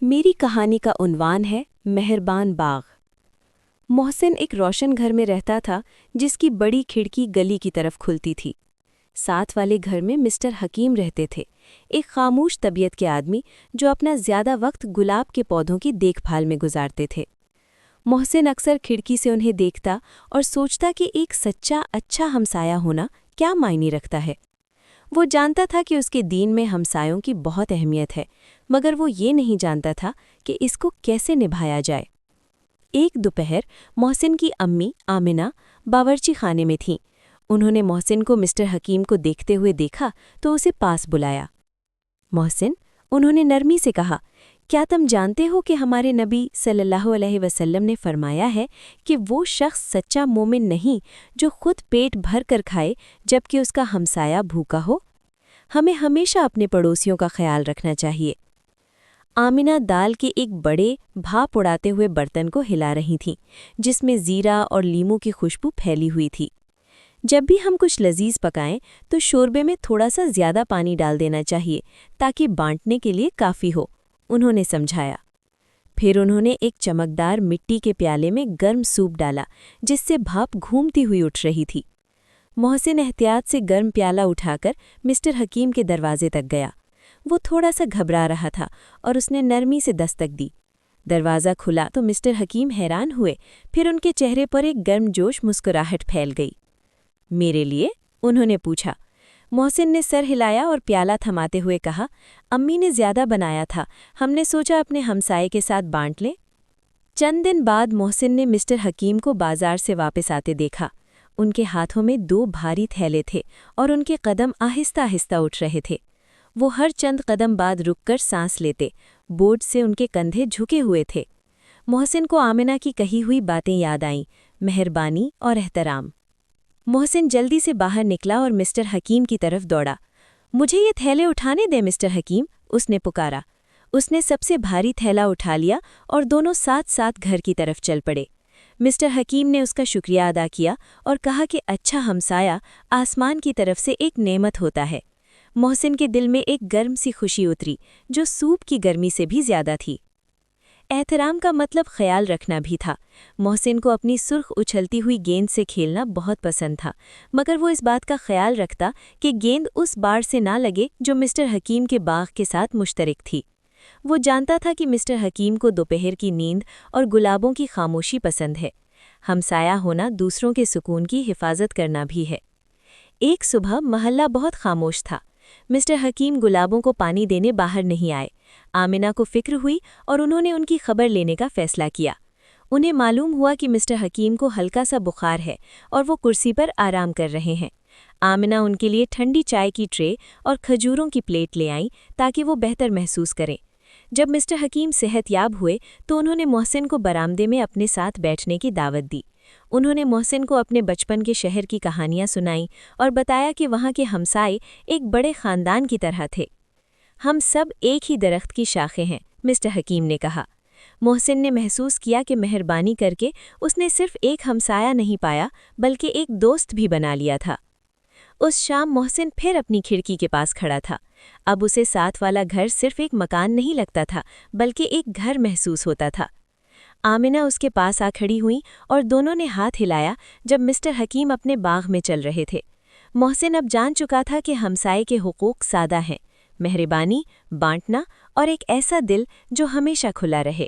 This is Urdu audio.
میری کہانی کا عنوان ہے مہربان باغ۔ محسن ایک روشن گھر میں رہتا تھا جس کی بڑی کھڑکی گلی کی طرف کھلتی تھی۔ ساتھ والے گھر میں مسٹر حکیم رہتے تھے، ایک خاموش طبیعت کے آدمی جو اپنا زیادہ وقت گلاب کے پودوں کی دیکھ بھال میں گزارتے تھے۔ محسن اکثر کھڑکی سے انہیں دیکھتا اور سوچتا کہ ایک سچا اچھا ہمسایہ ہونا کیا معنی رکھتا ہے۔ وہ جانتا تھا کہ اس کے دین میں ہمسایوں کی بہت اہمیت ہے، مگر وہ یہ نہیں جانتا تھا کہ اس کو کیسے نبھایا جائے۔ ایک دوپہر محسن کی امی آمنہ باورچی خانے میں تھیں۔ انہوں نے محسن کو مسٹر حکیم کو دیکھتے ہوئے دیکھا تو اسے پاس بلایا۔ محسن، انہوں نے نرمی سے کہا، کیا تم جانتے ہو کہ ہمارے نبی صلی اللہ علیہ وسلم نے فرمایا ہے کہ وہ شخص سچا مومن نہیں جو خود پیٹ بھر کر کھائے جبکہ اس کا ہمسایہ بھوکا ہو؟ ہمیں ہمیشہ اپنے پڑوسیوں کا خیال رکھنا چاہیے۔ آمنہ دال کے ایک بڑے بھاپ اڑاتے ہوئے برتن کو ہلا رہی تھیں جس میں زیرہ اور لیموں کی خوشبو پھیلی ہوئی تھی۔ جب بھی ہم کچھ لذیذ پکائیں تو شوربے میں تھوڑا سا زیادہ پانی ڈال دینا چاہیے تاکہ بانٹنے کے لیے کافی ہو، انہوں نے سمجھایا۔ پھر انہوں نے ایک چمکدار مٹی کے پیالے میں گرم سوپ ڈالا جس سے بھاپ گھومتی ہوئی اٹھ رہی تھی۔ محسن احتیاط سے گرم پیالہ اٹھا کر مسٹر حکیم کے دروازے تک گیا۔ وہ تھوڑا سا گھبرا رہا تھا اور اس نے نرمی سے دستک دی۔ دروازہ کھلا تو مسٹر حکیم حیران ہوئے، پھر ان کے چہرے پر ایک گرم جوش مسکراہٹ پھیل گئی۔ میرے لیے؟ انہوں نے پوچھا۔ محسن نے سر ہلایا اور پیالہ تھماتے ہوئے کہا، امی نے زیادہ بنایا تھا، ہم نے سوچا اپنے ہمسائے کے ساتھ بانٹ لیں۔ چند دن بعد محسن نے مسٹر حکیم کو بازار سے واپس آتے دیکھا۔ ان کے ہاتھوں میں 2 بھاری تھیلے تھے اور ان کے قدم آہستہ آہستہ اٹھ رہے تھے۔ وہ ہر چند قدم بعد رک کر سانس لیتے، بوجھ سے ان کے کندھے جھکے ہوئے تھے۔ محسن کو آمنہ کی کہی ہوئی باتیں یاد آئیں، مہربانی اور احترام۔ محسن جلدی سے باہر نکلا اور مسٹر حکیم کی طرف دوڑا۔ مجھے یہ تھیلے اٹھانے دیں مسٹر حکیم، اس نے پکارا۔ اس نے سب سے بھاری تھیلا اٹھا لیا اور دونوں ساتھ ساتھ گھر کی طرف چل پڑے۔ مسٹر حکیم نے اس کا شکریہ ادا کیا اور کہا کہ اچھا ہمسایہ آسمان کی طرف سے ایک نعمت ہوتا ہے۔ محسن کے دل میں ایک گرم سی خوشی اتری جو سوپ کی گرمی سے بھی زیادہ تھی۔ احترام کا مطلب خیال رکھنا بھی تھا۔ محسن کو اپنی سرخ اچھلتی ہوئی گیند سے کھیلنا بہت پسند تھا، مگر وہ اس بات کا خیال رکھتا کہ گیند اس باڑ سے نہ لگے جو مسٹر حکیم کے باغ کے ساتھ مشترک تھی۔ وہ جانتا تھا کہ مسٹر حکیم کو دوپہر کی نیند اور گلابوں کی خاموشی پسند ہے۔ ہمسایہ ہونا دوسروں کے سکون کی حفاظت کرنا بھی ہے۔ ایک صبح محلہ بہت خاموش تھا۔ مسٹر حکیم گلابوں کو پانی دینے باہر نہیں آئے۔ آمنہ کو فکر ہوئی اور انہوں نے ان کی خبر لینے کا فیصلہ کیا۔ انہیں معلوم ہوا کہ مسٹر حکیم کو ہلکا سا بخار ہے اور وہ کرسی پر آرام کر رہے ہیں۔ آمنہ ان کے لیے ٹھنڈی چائے کی ٹرے اور کھجوروں کی پلیٹ لے آئیں تاکہ وہ بہتر محسوس کریں۔ جب مسٹر حکیم صحت یاب ہوئے تو انہوں نے محسن کو برآمدے میں اپنے ساتھ بیٹھنے کی دعوت دی۔ انہوں نے محسن کو اپنے بچپن کے شہر کی کہانیاں سنائیں اور بتایا کہ وہاں کے ہمسائے ایک بڑے خاندان کی طرح تھے۔ ہم سب ایک ہی درخت کی شاخیں ہیں، مسٹر حکیم نے کہا۔ محسن نے محسوس کیا کہ مہربانی کر کے اس نے صرف ایک ہمسایہ نہیں پایا بلکہ ایک دوست بھی بنا لیا تھا۔ اس شام محسن پھر اپنی کھڑکی کے پاس کھڑا تھا۔ اب اسے ساتھ والا گھر صرف ایک مکان نہیں لگتا تھا بلکہ ایک گھر محسوس ہوتا تھا۔ آمنہ اس کے پاس آ کھڑی ہوئیں اور دونوں نے ہاتھ ہلایا جب مسٹر حکیم اپنے باغ میں چل رہے تھے۔ محسن اب جان چکا تھا کہ ہمسائے کے حقوق سادہ ہیں، مہربانی، بانٹنا اور ایک ایسا دل جو ہمیشہ کھلا رہے۔